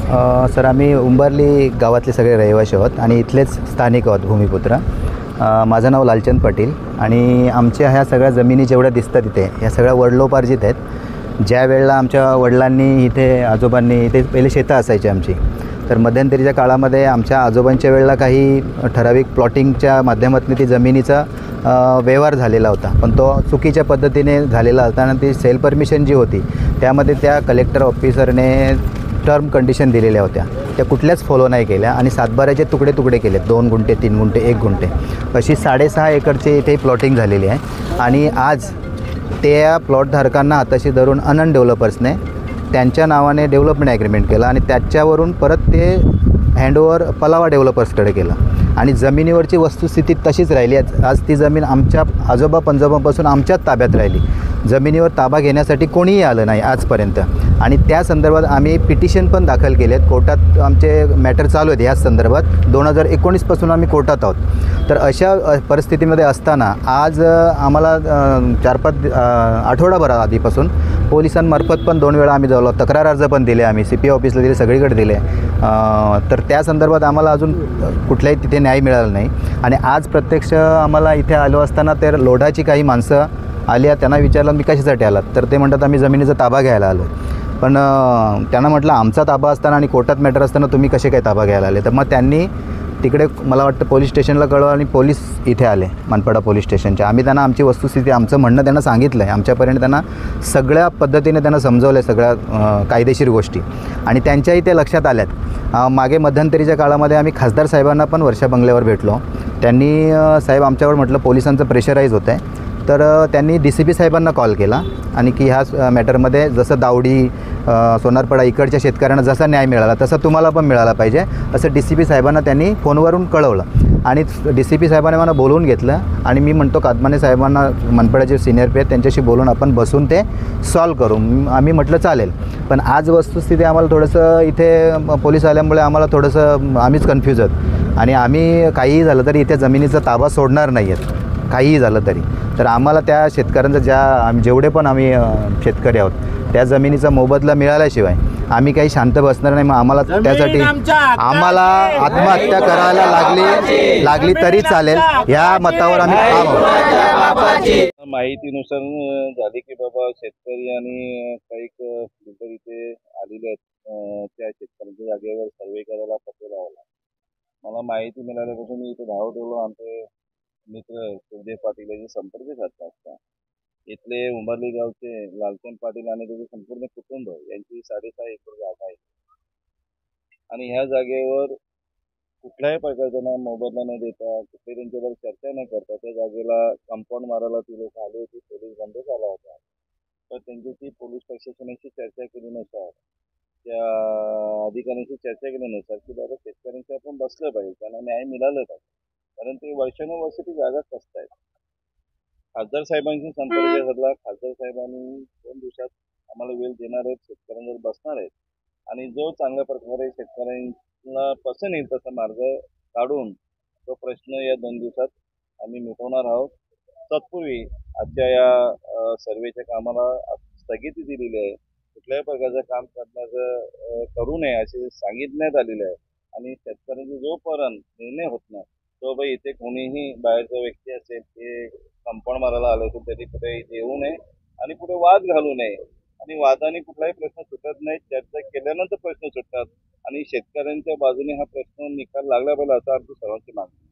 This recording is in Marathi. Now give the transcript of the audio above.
सर आम्ही उंबरली गावातले सगळे रहिवासी आहोत आणि इथलेच स्थानिक आहोत भूमिपुत्र. माझं नाव लालचंद पाटील आणि आमच्या ह्या सगळ्या जमिनी जेवढ्या दिसतात इथे ह्या सगळ्या वडिलोपार्जित आहेत. ज्या वेळेला आमच्या वडिलांनी इथे आजोबांनी इथे पहिले शेतं असायची आमची, तर मध्यंतरीच्या काळामध्ये आमच्या आजोबांच्या वेळेला काही ठराविक प्लॉटिंगच्या माध्यमातून ती जमिनीचा व्यवहार झालेला होता, पण तो चुकीच्या पद्धतीने झालेला होता आणि ती सेल परमिशन जी होती त्यामध्ये त्या कलेक्टर ऑफिसरने टर्म कंडिशन दिलेल्या होत्या, त्या कुठल्याच फॉलो नाही केल्या आणि सातबाऱ्याचे तुकडे तुकडे केले. 2 गुंठे 3 गुंठे 1 गुंठे अशी 6.5 एकरची इथे प्लॉटिंग झालेली आहे. आणि आज त्या प्लॉटधारकांना हाताशी धरून अनंत डेव्हलपर्सने त्यांच्या नावाने डेव्हलपमेंट ॲग्रीमेंट केला आणि त्याच्यावरून परत ते हँडओव्हर पलावा डेव्हलपर्सकडे केलं आणि जमिनीवरची वस्तुस्थिती तशीच राहिली. आज ती जमीन आमच्या आजोबा पंजोबापासून आमच्याच ताब्यात राहिली. जमिनीवर ताबा घेण्यासाठी कोणीही आलं नाही आजपर्यंत आणि त्या संदर्भात आम्ही पिटिशन पण दाखल केले आहेत. कोर्टात आमचे मॅटर चालू आहेत. याच संदर्भात 2019पासून आम्ही कोर्टात आहोत. तर अशा परिस्थितीमध्ये असताना आज आम्हाला 4-5 आठवडाभर आधीपासून पोलिसांमार्फत पण 2 वेळा आम्ही जाऊ तक्रार अर्ज पण दिले, आम्ही CP ऑफिसला दिले, सगळीकडे दिले. तर त्या संदर्भात आम्हाला अजून कुठल्याही तिथे न्याय मिळाला नाही. आणि आज प्रत्यक्ष आम्हाला इथे आलो असताना तर लोढाची काही माणसं आली, त्यांना विचारलं मी कशासाठी आलात, तर ते म्हणतात आम्ही जमिनीचा ताबा घ्यायला आलो. पण त्यांना म्हटलं आमचा ताबा असताना आणि कोर्टात मॅटर असताना तुम्ही कसे काय ताबा घ्यायला आले. तर मग त्यांनी तिकडे मला वाटतं पोलीस स्टेशनला कळवलं आणि पोलीस इथे आले मनपाडा पोलीस स्टेशनच्या. आम्ही त्यांना आमची वस्तुस्थिती आमचं म्हणणं त्यांना सांगितलं आहे. आमच्यापर्यंत त्यांना सगळ्या पद्धतीने त्यांना समजवलं आहे सगळ्या कायदेशीर गोष्टी आणि त्यांच्याही ते लक्षात आल्यात. मागे मध्यंतरीच्या काळामध्ये आम्ही खासदार साहेबांना पण वर्षा बंगल्यावर भेटलो. त्यांनी साहेब आमच्यावर म्हटलं पोलिसांचं प्रेशराईज होतं आहे, तर त्यांनी DCP साहेबांना कॉल केला आणि की ह्या मॅटरमध्ये जसं दावडी सोनारपाडा इकडच्या शेतकऱ्यांना जसा न्याय मिळाला तसा तुम्हाला पण मिळाला पाहिजे असं DCP साहेबांना त्यांनी फोनवरून कळवलं. आणि DCP साहेबांनी मला बोलवून घेतलं आणि मी म्हणतो कादमाने साहेबांना मनपाड्याचे सिनियर पे त्यांच्याशी बोलून आपण बसून ते सॉल्व करू. आम्ही म्हटलं चालेल. पण आज वस्तुस्थिती आम्हाला थोडंसं इथे पोलीस आल्यामुळे आम्हाला थोडंसं आम्हीच कन्फ्यूज आहोत आणि आम्ही काहीही झालं तरी इथे जमिनीचा ताबा सोडणार नाही आहेत, काहीही झालं तरी. तर आम्हाला त्या शेतकऱ्यांचं आम्ही जेवढे पण आम्ही शेतकरी आहोत त्या जमिनीचा मोबदला मिळाल्याशिवाय आम्ही काही शांत बसणार नाही. मग आम्हाला त्यासाठी आम्हाला आत्महत्या करायला लागली तरी चालेल, ह्या मतावर आम्ही ठाम आहोत. माहितीनुसार झाली की बाबा शेतकरी आणि काही बिल्डर इथे आलेले आहेत, त्या शेतकऱ्यांच्या जागेवर सर्वे करायला पत्र लावला. मला माहिती मिळाल्यापासून मी इथे धाव ठेवलो. आमचे मित्र सुखदेव पाटील यांचे संपर्क साधला. इथले उंबरली गावचे लालचंद पाटील आणि त्याचे संपूर्ण कुटुंब यांची 6.5 एकर जागा आहे आणि ह्या जागेवर कुठल्याही प्रकारचा मोबदला न देता, कुठे त्यांच्यावर चर्चा न करता त्या जागेला कंपाऊंड मारायला ती लोक आली होती. पोलीस बंदच आला होता. तर त्यांच्याशी पोलीस प्रशासनाशी चर्चा केल्यानुसार, त्या अधिकाऱ्यांशी चर्चा केल्यानुसार की बाबा शेतकऱ्यांशी आपण बसलं पाहिजे, त्यांना न्याय मिळालं पाहिजे, कारण ते वर्षानुवर्ष ती जागा कसतायत. खासदार साहेबांशी संपर्क साधला. खासदार साहेबांनी 2 दिवसात आम्हाला वेळ देणार आहेत, शेतकऱ्यांवर बसणार आहेत आणि जो चांगल्या प्रकारे शेतकऱ्यांना पसंत येईल तसा मार्ग काढून तो प्रश्न या 2 दिवसात आम्ही मिटवणार आहोत. तत्पूर्वी आजच्या या सर्वेच्या कामाला स्थगिती दिलेली आहे. कुठल्याही प्रकारचं काम करण्याचं करू नये असे सांगितण्यात आलेले आहे आणि शेतकऱ्यांचा जोपर्यंत निर्णय होत नाही तो बाई इथे कोणीही बाहेरचा व्यक्ती असेल ते कंपाऊंड मारायला आलं तर तरी कुठे येऊ नये आणि कुठे वाद घालू नये. आणि वादाने कुठलाही प्रश्न सुटत नाही, चर्चा केल्यानंतर प्रश्न सुटतात आणि शेतकऱ्यांच्या बाजूने हा प्रश्न निकाल लागला पाहिजे असं आमची सर्वांची मागणी.